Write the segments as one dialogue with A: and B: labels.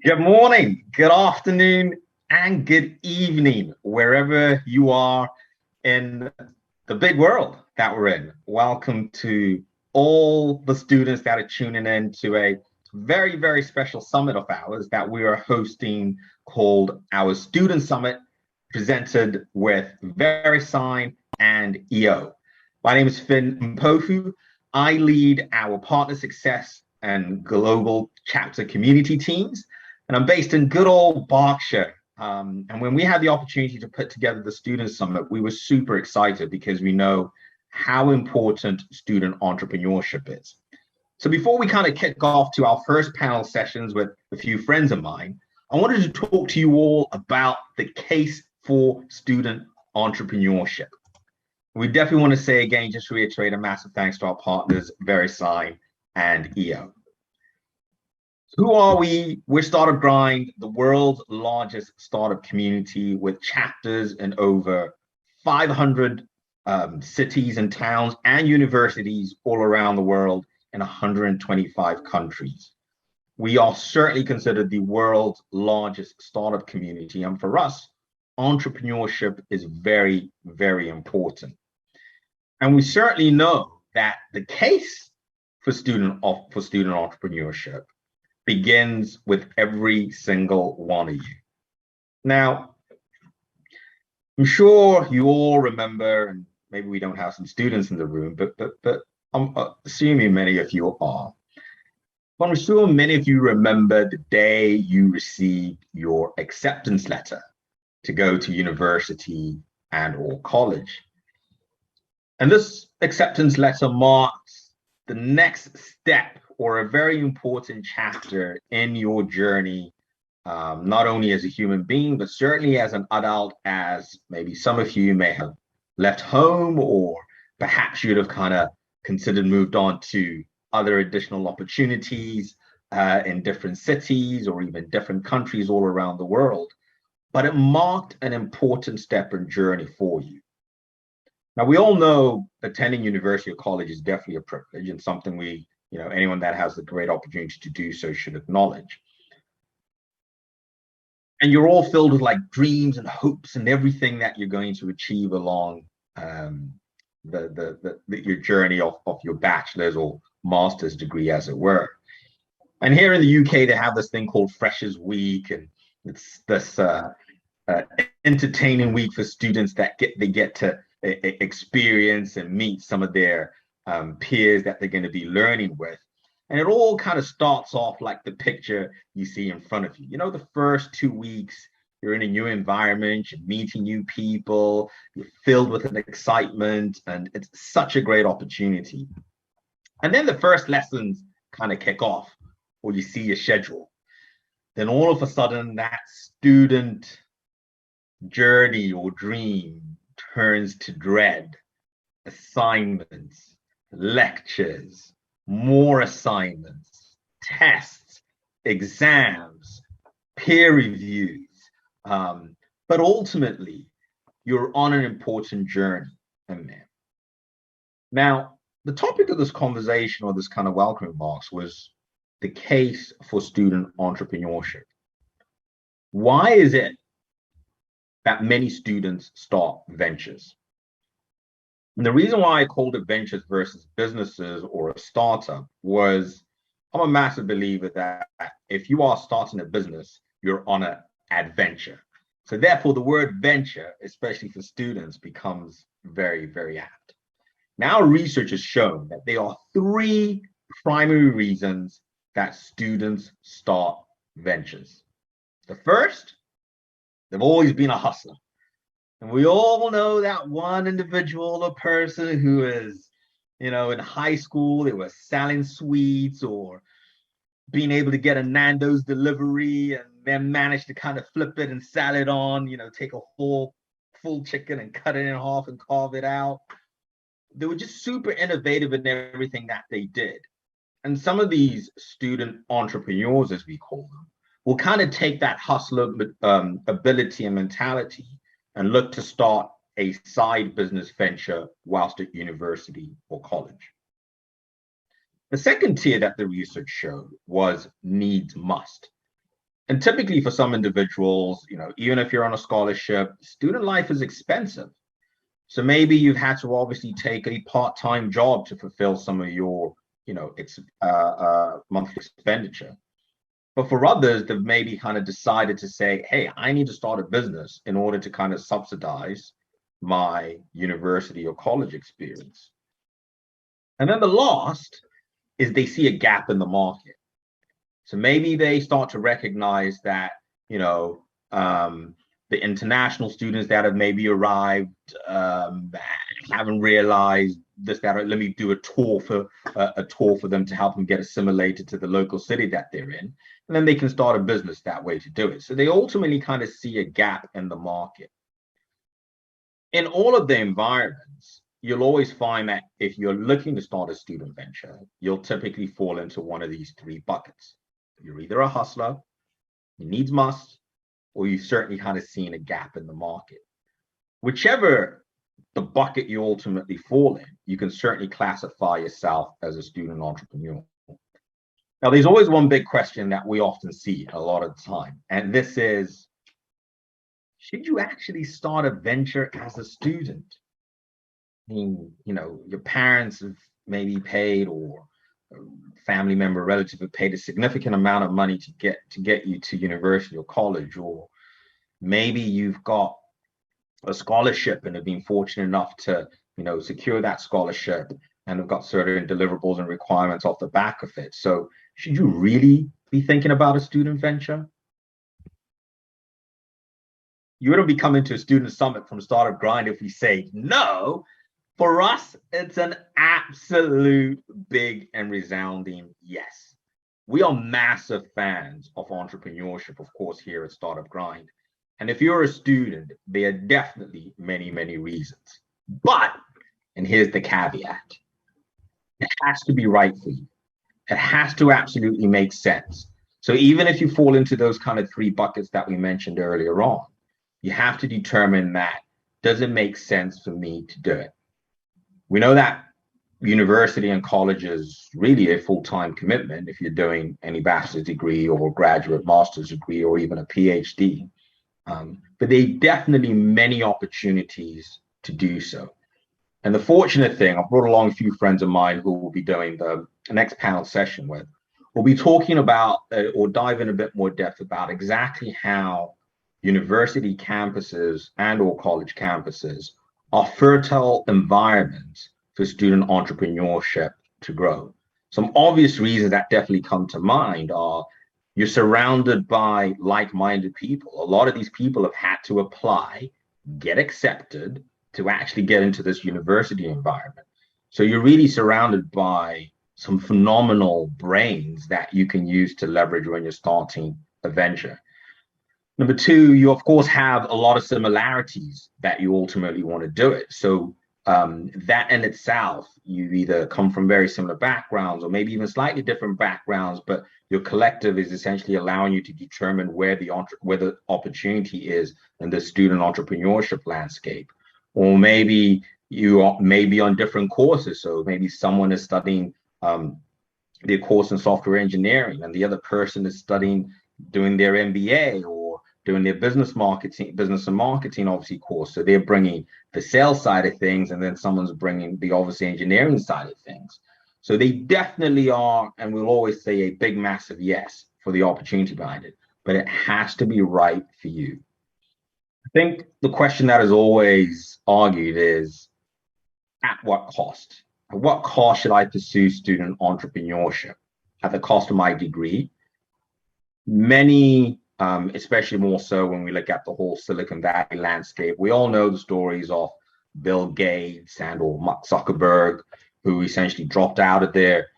A: Good morning, good afternoon, and good evening, wherever you are in the big world that we're in. Welcome to all the students that are tuning in to a very, very special summit of ours that we are hosting called our Student Summit, presented with VeriSign and EO. My name is Phin Mpofu. I lead our partner success and global chapter community teams, and I'm based in good old Berkshire. And when we had the opportunity to put together the Student Summit, we were super excited because we know how important student entrepreneurship is. So before we kind of kick off to our first panel sessions with a few friends of mine, I wanted to talk to you all about the case for student entrepreneurship. We definitely want to say again, just reiterate a massive thanks to our partners, VeriSign and EO. Who are we? We're Startup Grind, the world's largest startup community with chapters in over 500 cities and towns and universities all around the world in 125 countries. We are certainly considered the world's largest startup community. And for us, entrepreneurship is very, very important. And we certainly know that the case for student entrepreneurship begins with every single one of you. Now, I'm sure you all remember, and maybe we don't have some students in the room, but I'm assuming many of you are. But I'm sure many of you remember the day you received your acceptance letter to go to university and or college. And this acceptance letter marks the next step or a very important chapter in your journey, not only as a human being, but certainly as an adult, as maybe some of you may have left home, or perhaps you'd have kind of considered moved on to other additional opportunities in different cities or even different countries all around the world. But it marked an important step and journey for you. Now, we all know attending university or college is definitely a privilege and something we, anyone that has the great opportunity to do so should acknowledge. And you're all filled with like dreams and hopes and everything that you're going to achieve along your journey of your bachelor's or master's degree, as it were. And here in the UK, they have this thing called Freshers Week, and it's this entertaining week for students that get to experience and meet some of their peers that they're going to be learning with. And it all kind of starts off like the picture you see in front of you. The first 2 weeks, you're in a new environment, you're meeting new people, you're filled with an excitement, and it's such a great opportunity. And then the first lessons kind of kick off, or you see your schedule. Then all of a sudden, that student journey or dream turns to dread, assignments, lectures, more assignments, tests, exams, peer reviews. But ultimately, you're on an important journey in there. Now, the topic of this conversation or this kind of welcome remarks was the case for student entrepreneurship. Why is it that many students start ventures? And the reason why I called it ventures versus businesses or a startup was I'm a massive believer that if you are starting a business, you're on an adventure. So therefore, the word venture, especially for students, becomes very, very apt. Now, research has shown that there are 3 primary reasons that students start ventures. The first, they've always been a hustler. And we all know that one individual or person who is, in high school, they were selling sweets or being able to get a Nando's delivery and then manage to kind of flip it and sell it on, take a full chicken and cut it in half and carve it out. They were just super innovative in everything that they did. And some of these student entrepreneurs, as we call them, will kind of take that hustler ability and mentality and look to start a side business venture whilst at university or college. The second tier that the research showed was needs must. And typically for some individuals, even if you're on a scholarship, student life is expensive. So maybe you've had to obviously take a part-time job to fulfill some of your, monthly expenditure. But for others, they've maybe kind of decided to say, hey, I need to start a business in order to kind of subsidize my university or college experience. And then the last is they see a gap in the market. So maybe they start to recognize that, the international students that have maybe arrived haven't realized this, that, let me do a tour for them to help them get assimilated to the local city that they're in. And then they can start a business that way to do it. So they ultimately kind of see a gap in the market. In all of the environments, you'll always find that if you're looking to start a student venture, you'll typically fall into one of these three buckets. You're either a hustler, you needs must, or you've certainly kind of seen a gap in the market. Whichever the bucket you ultimately fall in, you can certainly classify yourself as a student entrepreneur. Now, there's always one big question that we often see a lot of the time, and this is, should you actually start a venture as a student? I mean, your parents have maybe paid, or a family member, relative have paid a significant amount of money to get you to university or college, or maybe you've got a scholarship and have been fortunate enough to, secure that scholarship and have got certain deliverables and requirements off the back of it. So should you really be thinking about a student venture? You wouldn't be coming to a student summit from Startup Grind if we say no. For us, it's an absolute big and resounding yes. We are massive fans of entrepreneurship, of course, here at Startup Grind. And if you're a student, there are definitely many, many reasons. But, and here's the caveat, it has to be right for you. It has to absolutely make sense. So even if you fall into those kind of three buckets that we mentioned earlier on, you have to determine that, does it make sense for me to do it? We know that university and college is really a full-time commitment if you're doing any bachelor's degree or graduate master's degree or even a PhD. But there are definitely many opportunities to do so. And the fortunate thing, I've brought along a few friends of mine who will be doing the next panel session with. We'll be talking about or dive in a bit more depth about exactly how university campuses and or college campuses are fertile environments for student entrepreneurship to grow. Some obvious reasons that definitely come to mind are you're surrounded by like-minded people. A lot of these people have had to apply, get accepted to actually get into this university environment. So you're really surrounded by some phenomenal brains that you can use to leverage when you're starting a venture. Number two, you of course have a lot of similarities that you ultimately want to do it. So that in itself, you either come from very similar backgrounds or maybe even slightly different backgrounds, but your collective is essentially allowing you to determine where the opportunity is in the student entrepreneurship landscape. Or maybe you are maybe on different courses. So maybe someone is studying their course in software engineering and the other person is doing their MBA or doing their business and marketing, obviously, course. So they're bringing the sales side of things, and then someone's bringing the obviously engineering side of things. So they definitely are, and we'll always say a big, massive yes for the opportunity behind it, but it has to be right for you. I think the question that is always argued is, at what cost? At what cost should I pursue student entrepreneurship? At the cost of my degree? Many, especially more so when we look at the whole Silicon Valley landscape, we all know the stories of Bill Gates and or Mark Zuckerberg, who essentially dropped out of their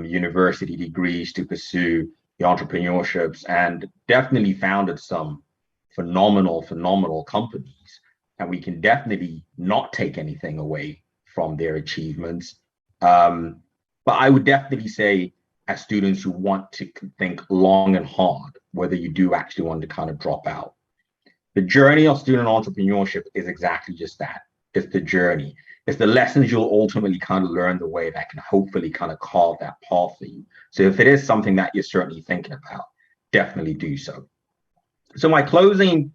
A: university degrees to pursue the entrepreneurships and definitely founded some phenomenal companies. And we can definitely not take anything away from their achievements. But I would definitely say, as students who want to think long and hard, whether you do actually want to kind of drop out. The journey of student entrepreneurship is exactly just that. It's the journey. It's the lessons you'll ultimately kind of learn the way that can hopefully kind of carve that path for you. So if it is something that you're certainly thinking about, definitely do so. So my closing,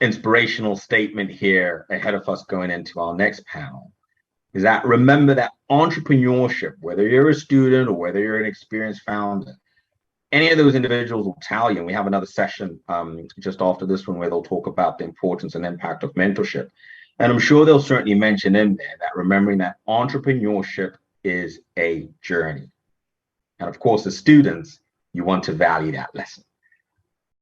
A: inspirational statement here ahead of us going into our next panel is that remember that entrepreneurship, whether you're a student or whether you're an experienced founder, any of those individuals will tell you, and we have another session just after this one where they'll talk about the importance and impact of mentorship. And I'm sure they'll certainly mention in there that remembering that entrepreneurship is a journey. And of course, as students, you want to value that lesson.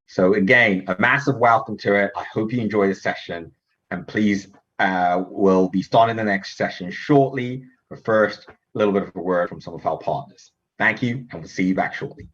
A: So again, a massive welcome to it. I hope you enjoy the session, and please, we'll be starting the next session shortly. But first, a little bit of a word from some of our partners. Thank you, and we'll see you back shortly.